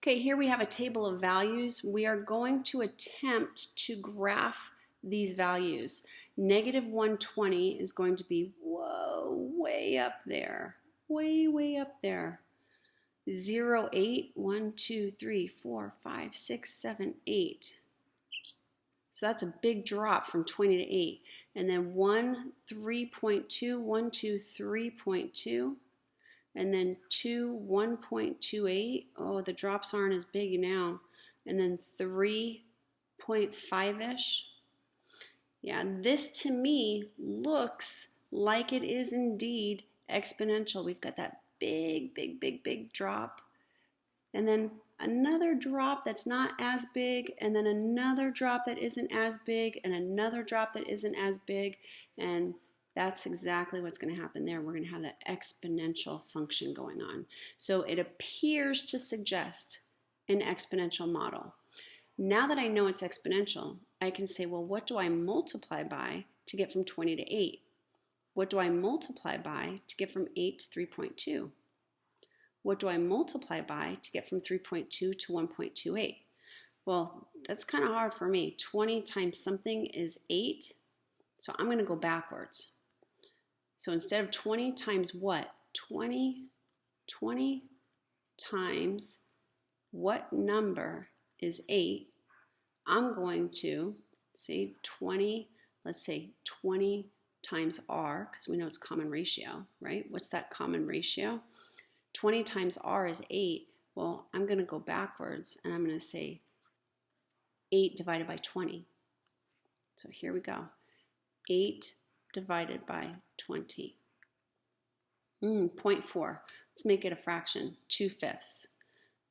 Okay, here we have a table of values. We are going to attempt to graph these values. Negative 120 is going to be, whoa, way up there. Way up there. 0, 8, 1, 2, 3, 4, 5, 6, 7, 8. So that's a big drop from 20 to 8. And then 1, 3.2, 1, 2, 3.2. And then 2, 1.28. Oh, the drops aren't as big now. And then 3.5-ish. Yeah, this to me looks like it is indeed exponential. We've got that big drop. And then another drop that's not as big, and then another drop that isn't as big, and another drop that isn't as big. And that's exactly what's going to happen there. We're going to have that exponential function going on. So it appears to suggest an exponential model. Now that I know it's exponential, I can say, well, what do I multiply by to get from 20 to 8? What do I multiply by to get from 8 to 3.2? What do I multiply by to get from 3.2 to 1.28? Well, that's kind of hard for me. 20 times something is 8, so I'm going to go backwards. So instead of 20 times what? 20 times what number is 8? I'm going to say 20, let's say 20 times r, because we know it's common ratio, right? What's that common ratio? 20 times r is 8. Well, I'm going to go backwards, and I'm going to say 8 divided by 20. So here we go. 8 divided by 20. 0.4. Let's make it a fraction. 2/5.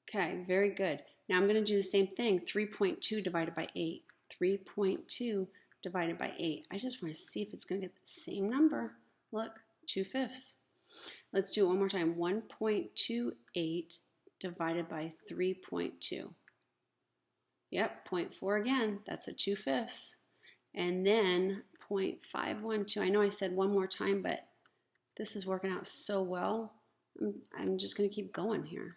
Okay, very good. Now I'm going to do the same thing. 3.2 divided by 8. 3.2 divided by 8. I just want to see if it's going to get the same number. Look, 2/5. Let's do it one more time. 1.28 divided by 3.2. Yep, 0.4 again. That's a 2/5. And then 0.512. I know I said one more time, but this is working out so well. I'm just going to keep going here.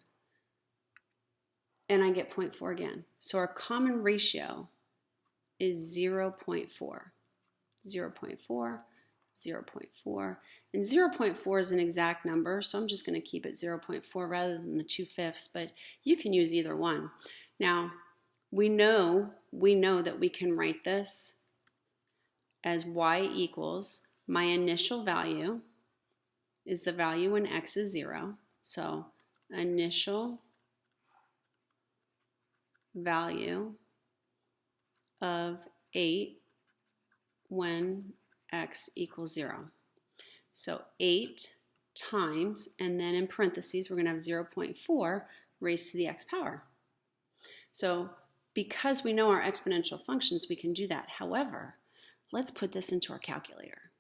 And I get 0.4 again. So our common ratio is 0.4. 0.4, 0.4. And 0.4 is an exact number, so I'm just going to keep it 0.4 rather than the 2/5, but you can use either one. Now, we know that we can write this as y equals my initial value is the value when x is 0. So initial value of 8 when x equals 0. So 8 times, and then in parentheses, we're going to have 0.4 raised to the x power. So because we know our exponential functions, we can do that. However, let's put this into our calculator.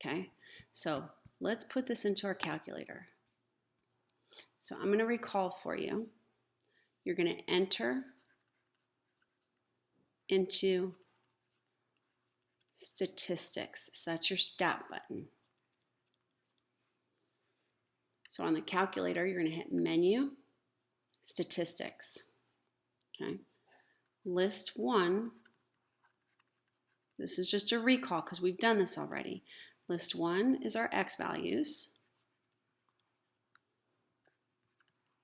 Okay, so let's put this into our calculator. So I'm going to recall for you. You're going to enter into statistics. So that's your stat button. So on the calculator, you're going to hit menu, statistics. Okay, list 1. This is just a recall because we've done this already. List 1 is our x values.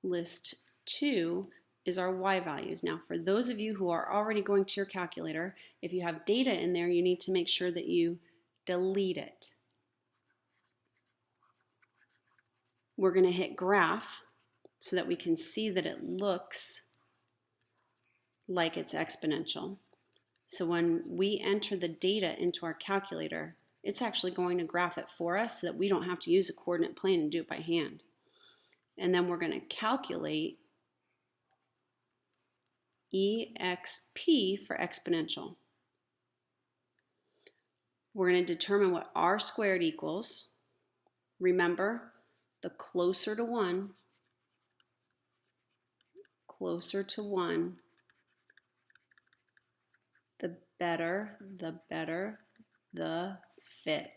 List 2 is our y values. Now, for those of you who are already going to your calculator, if you have data in there, you need to make sure that you delete it. We're going to hit graph so that we can see that it looks like it's exponential. So when we enter the data into our calculator, it's actually going to graph it for us so that we don't have to use a coordinate plane and do it by hand. And then we're going to calculate EXP for exponential. We're going to determine what r squared equals. Remember, the closer to 1, the better the fit.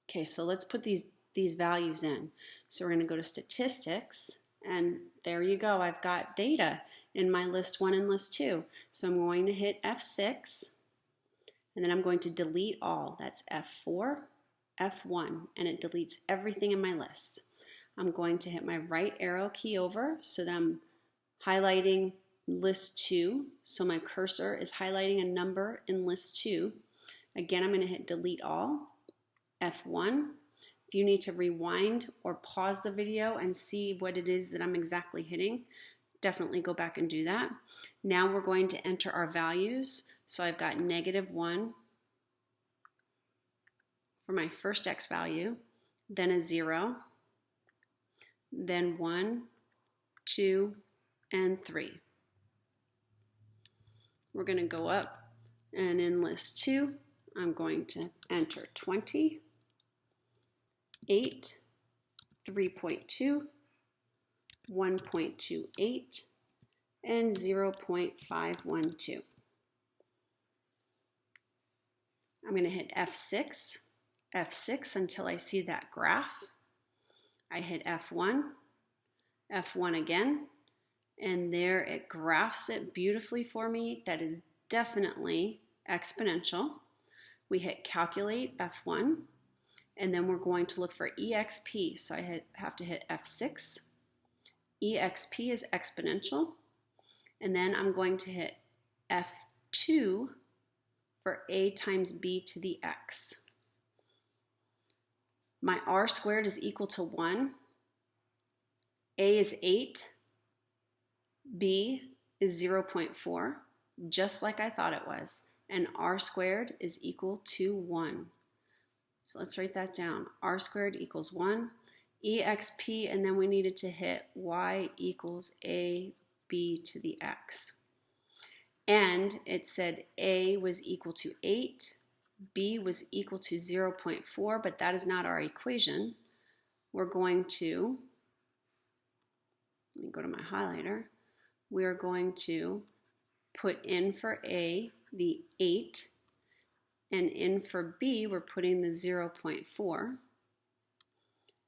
Okay, so let's put these values in. So we're going to go to statistics, And there you go. I've got data in my list 1 and list 2. So I'm going to hit F6, and then I'm going to delete all. That's F4, F1, and it deletes everything in my list. I'm going to hit my right arrow key over so that I'm highlighting list 2. So my cursor is highlighting a number in list 2. Again, I'm going to hit delete all, F1. If you need to rewind or pause the video and see what it is that I'm exactly hitting, definitely go back and do that. Now we're going to enter our values. So I've got -1 for my first x value, then a 0, then 1, 2, and 3. We're going to go up, and in list 2, I'm going to enter 20, 8, 3.2, 1.28, and 0.512. I'm going to hit F6, F6 until I see that graph. I hit F1, F1 again, and there it graphs it beautifully for me. That is definitely exponential. We hit calculate, F1, and then we're going to look for EXP. So I have to hit F6. EXP is exponential. And then I'm going to hit F2 for A times B to the X. My R squared is equal to 1. A is 8. B is 0.4, just like I thought it was. And R squared is equal to 1. So let's write that down. R squared equals 1. EXP, and then we needed to hit Y equals AB to the X. And it said A was equal to 8, B was equal to 0.4, but that is not our equation. We're going to, let me go to my highlighter. We are going to put in for A the 8, and in for B we're putting the 0.4,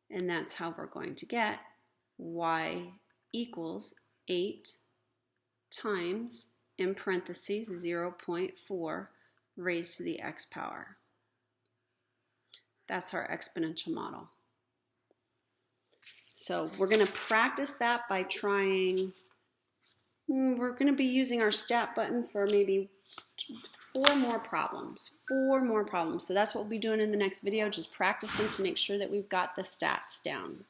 and that's how we're going to get Y equals 8 times, in parentheses, 0.4 raised to the x power. That's our exponential model. So we're going to practice that by trying, we're going to be using our stat button for maybe 4 more problems. 4 more problems. So that's what we'll be doing in the next video, just practicing to make sure that we've got the stats down.